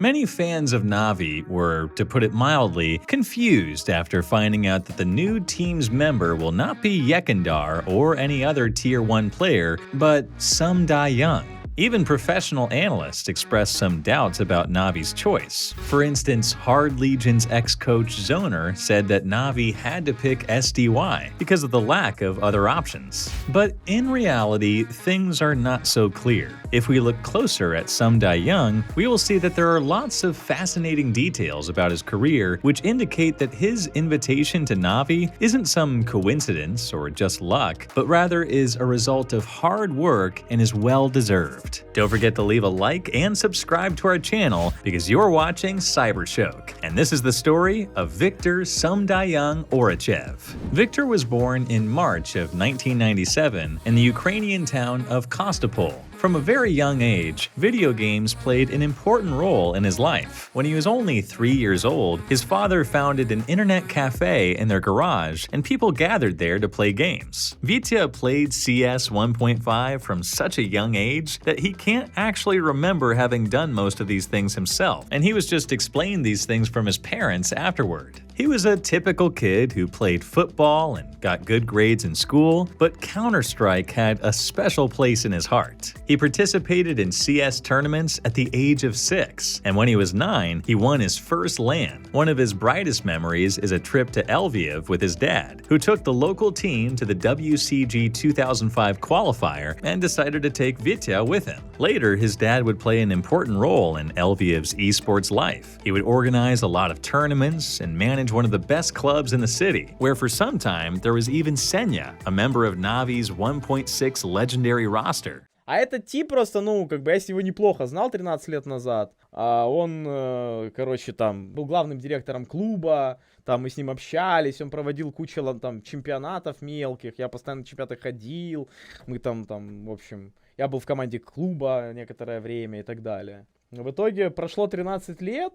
Many fans of NAVI were, to put it mildly, confused after finding out that the new team's member will not be Yekindar or any other Tier 1 player, but Sum Young. Even professional analysts expressed some doubts about Navi's choice. For instance, Hard Legion's ex-coach Zoner said that Navi had to pick SDY because of the lack of other options. But in reality, things are not so clear. If we look closer at Sum Young, we will see that there are lots of fascinating details about his career which indicate that his invitation to Navi isn't some coincidence or just luck, but rather is a result of hard work and is well-deserved. Don't forget to leave a like and subscribe to our channel because you're watching CYBERSHOKE, and this is the story of Viktor Sum Young Orachev. Viktor was born in March of 1997 in the Ukrainian town of Kostopol. From a very young age, video games played an important role in his life. When he was only 3 years old, his father founded an internet cafe in their garage, and people gathered there to play games. Vitya played CS 1.5 from such a young age that he can't actually remember having done most of these things himself, and he was just explained these things from his parents afterward. He was a typical kid who played football and got good grades in school, but Counter-Strike had a special place in his heart. He participated in CS tournaments at the age of 6, and when he was 9, he won his first LAN. One of his brightest memories is a trip to Lviv with his dad, who took the local team to the WCG 2005 qualifier and decided to take Vitya with him. Later, his dad would play an important role in Lviv's esports life. He would organize a lot of tournaments and manage one of the best clubs in the city, where for some time there was even Senya, a member of Navi's 1.6 legendary roster. А этот тип просто, я его неплохо знал 13 лет назад. Он, короче, там, был главным директором клуба, там мы с ним общались, он проводил кучу там чемпионатов мелких, я постоянно на чемпионаты ходил, мы там, в общем, я был в команде клуба некоторое время и так далее. В итоге прошло 13 лет,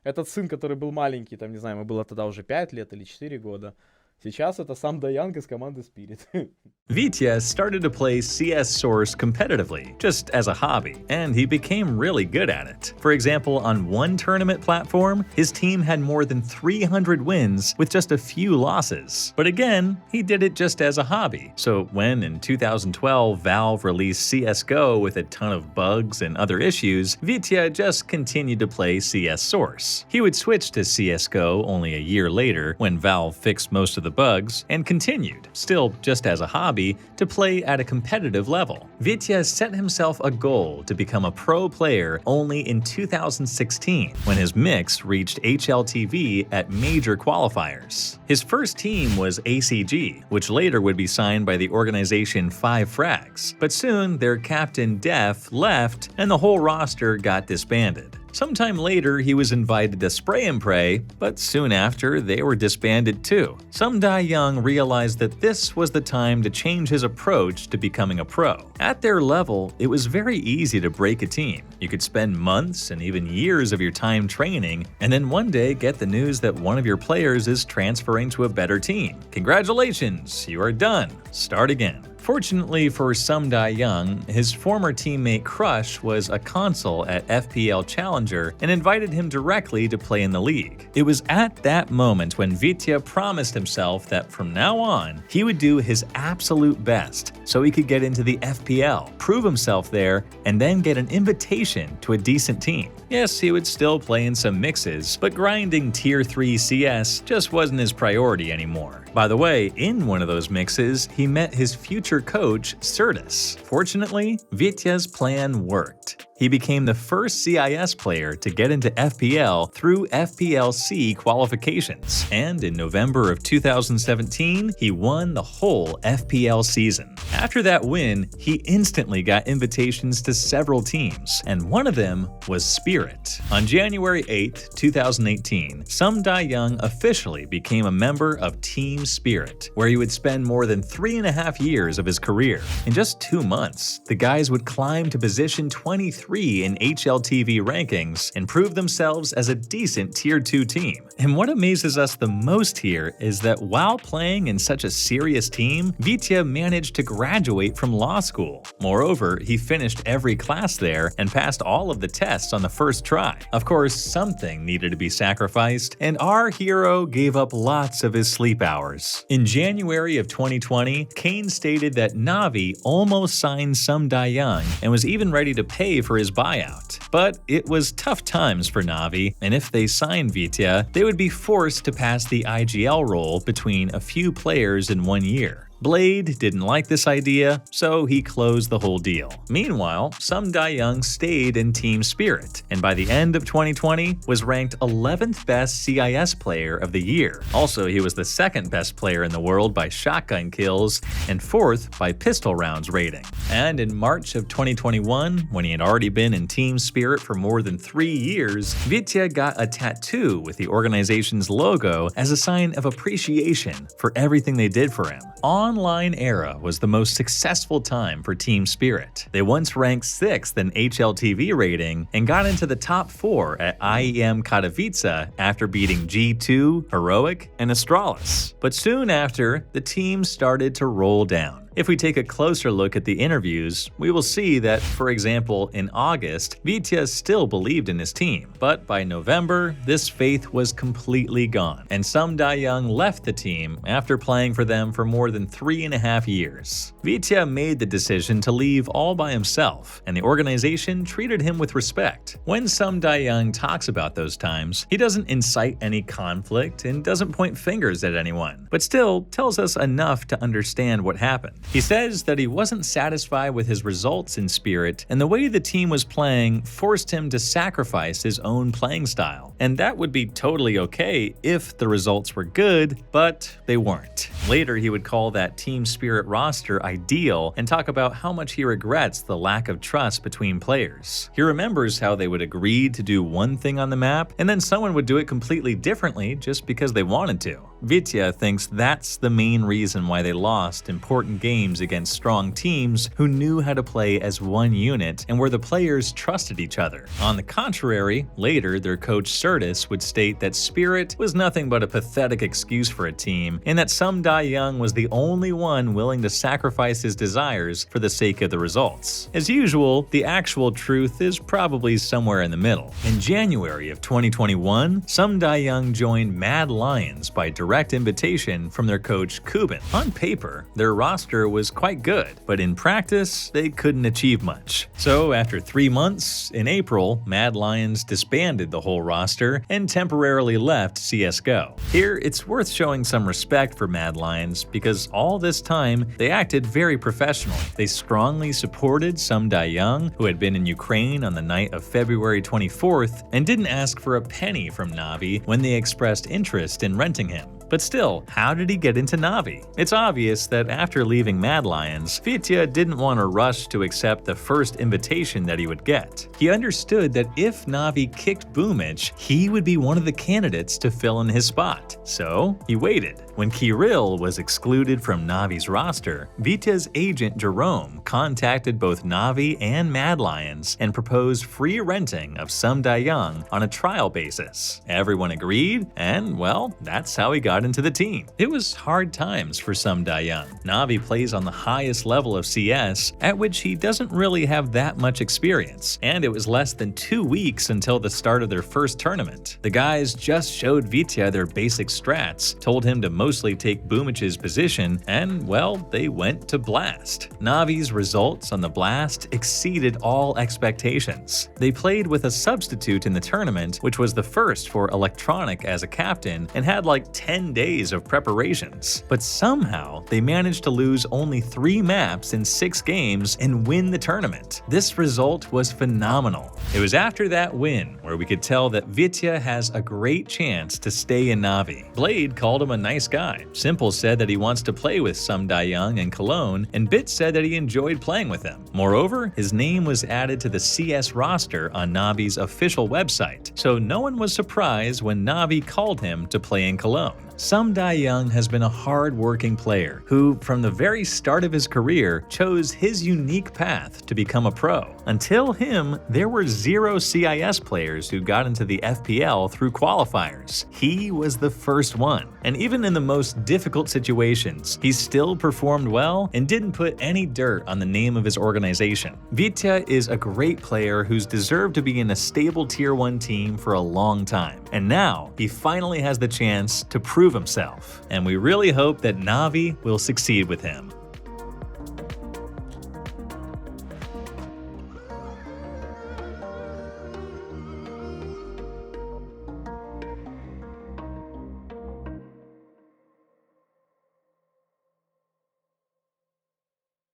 этот сын, который был маленький, там, не знаю, ему было тогда уже 5 лет или 4 года, сейчас это Сам Young из команды Spirit. Vitya started to play CS Source competitively, just as a hobby, and he became really good at it. For example, on one tournament platform, his team had more than 300 wins with just a few losses. But again, he did it just as a hobby. So when in 2012 Valve released CSGO with a ton of bugs and other issues, Vitya just continued to play CS Source. He would switch to CSGO only a year later when Valve fixed most of the bugs, and continued, still just as a hobby, to play at a competitive level. Vitya set himself a goal to become a pro player only in 2016, when his mix reached HLTV at major qualifiers. His first team was ACG, which later would be signed by the organization 5 Frags, but soon their captain Def left and the whole roster got disbanded. Sometime later, he was invited to Spray and Pray, but soon after, they were disbanded too. Sum Young realized that this was the time to change his approach to becoming a pro. At their level, it was very easy to break a team. You could spend months and even years of your time training, and then one day get the news that one of your players is transferring to a better team. Congratulations, you are done. Start again. Fortunately for Sum Young, his former teammate Crush was a consul at FPL Challenger and invited him directly to play in the league. It was at that moment when Vitya promised himself that from now on, he would do his absolute best so he could get into the FPL, prove himself there, and then get an invitation to a decent team. Yes, he would still play in some mixes, but grinding Tier 3 CS just wasn't his priority anymore. By the way, in one of those mixes, he met his future coach, Certus. Fortunately, Vitya's plan worked. He became the first CIS player to get into FPL through FPLC qualifications, and in November of 2017, he won the whole FPL season. After that win, he instantly got invitations to several teams, and one of them was Spirit. On January 8, 2018, Sum Young officially became a member of Team Spirit, where he would spend more than 3.5 years of his career. In just 2 months, the guys would climb to position 23 3 in HLTV rankings and proved themselves as a decent Tier 2 team. And what amazes us the most here is that while playing in such a serious team, Vitya managed to graduate from law school. Moreover, he finished every class there and passed all of the tests on the first try. Of course, something needed to be sacrificed, and our hero gave up lots of his sleep hours. In January of 2020, Kane stated that NAVI almost signed Sum Dayang and was even ready to pay for his buyout. But it was tough times for NAVI, and if they signed Vitya, they would be forced to pass the IGL role between a few players in 1 year. Blade didn't like this idea, so he closed the whole deal. Meanwhile, Sum Dayang stayed in Team Spirit, and by the end of 2020 was ranked 11th best CIS player of the year. Also, he was the 2nd best player in the world by shotgun kills and 4th by pistol rounds rating. And in March of 2021, when he had already been in Team Spirit for more than 3 years, Vitya got a tattoo with the organization's logo as a sign of appreciation for everything they did for him. Online era was the most successful time for Team Spirit. They once ranked 6th in HLTV rating and got into the top 4 at IEM Katowice after beating G2, Heroic, and Astralis. But soon after, the team started to roll down. If we take a closer look at the interviews, we will see that, for example, in August, Vitya still believed in his team, but by November, this faith was completely gone, and Sum Dayang left the team after playing for them for more than 3.5 years. Vitya made the decision to leave all by himself, and the organization treated him with respect. When Sum Dayang talks about those times, he doesn't incite any conflict and doesn't point fingers at anyone, but still tells us enough to understand what happened. He says that he wasn't satisfied with his results in Spirit, and the way the team was playing forced him to sacrifice his own playing style. And that would be totally okay if the results were good, but they weren't. Later, he would call that Team Spirit roster ideal and talk about how much he regrets the lack of trust between players. He remembers how they would agree to do one thing on the map, and then someone would do it completely differently just because they wanted to. Vitya thinks that's the main reason why they lost important games against strong teams who knew how to play as one unit and where the players trusted each other. On the contrary, later their coach Certus would state that Spirit was nothing but a pathetic excuse for a team, and that Sum Dayang was the only one willing to sacrifice his desires for the sake of the results. As usual, the actual truth is probably somewhere in the middle. In January of 2021, Sum Dayang joined Mad Lions by direct invitation from their coach Kuban. On paper, their roster was quite good, but in practice, they couldn't achieve much. So after 3 months, in April, Mad Lions disbanded the whole roster and temporarily left CSGO. Here, it's worth showing some respect for Mad Lions because all this time, they acted very professionally. They strongly supported Sum Dayang, who had been in Ukraine on the night of February 24th, and didn't ask for a penny from NAVI when they expressed interest in renting him. But still, how did he get into NAVI? It's obvious that after leaving Mad Lions, Vitya didn't want to rush to accept the first invitation that he would get. He understood that if NAVI kicked Boomich, he would be one of the candidates to fill in his spot. So, he waited. When Kirill was excluded from NAVI's roster, Vitya's agent Jerome contacted both NAVI and Mad Lions and proposed free renting of Sum Dayang on a trial basis. Everyone agreed, and well, that's how he got into the team. It was hard times for Sum Dayang. NAVI plays on the highest level of CS, at which he doesn't really have that much experience, and it was less than 2 weeks until the start of their first tournament. The guys just showed Vitya their basic strats, told him to mostly take Boomich's position, and well, they went to Blast. NAVI's results on the Blast exceeded all expectations. They played with a substitute in the tournament, which was the first for Electronic as a captain, and had like 10 days of preparations. But somehow, they managed to lose only 3 maps in 6 games and win the tournament. This result was phenomenal. It was after that win where we could tell that Vitya has a great chance to stay in NAVI. Blade called him a nice guy. Simple said that he wants to play with Sum Dayang and Cologne, and Bit said that he enjoyed playing with him. Moreover, his name was added to the CS roster on NAVI's official website, so no one was surprised when NAVI called him to play in Cologne. Sum Dai-young has been a hard-working player who, from the very start of his career, chose his unique path to become a pro. Until him, there were 0 CIS players who got into the FPL through qualifiers. He was the first one. And even in the most difficult situations, he still performed well and didn't put any dirt on the name of his organization. Vitya is a great player who's deserved to be in a stable Tier 1 team for a long time. And now, he finally has the chance to prove himself. And we really hope that NAVI will succeed with him.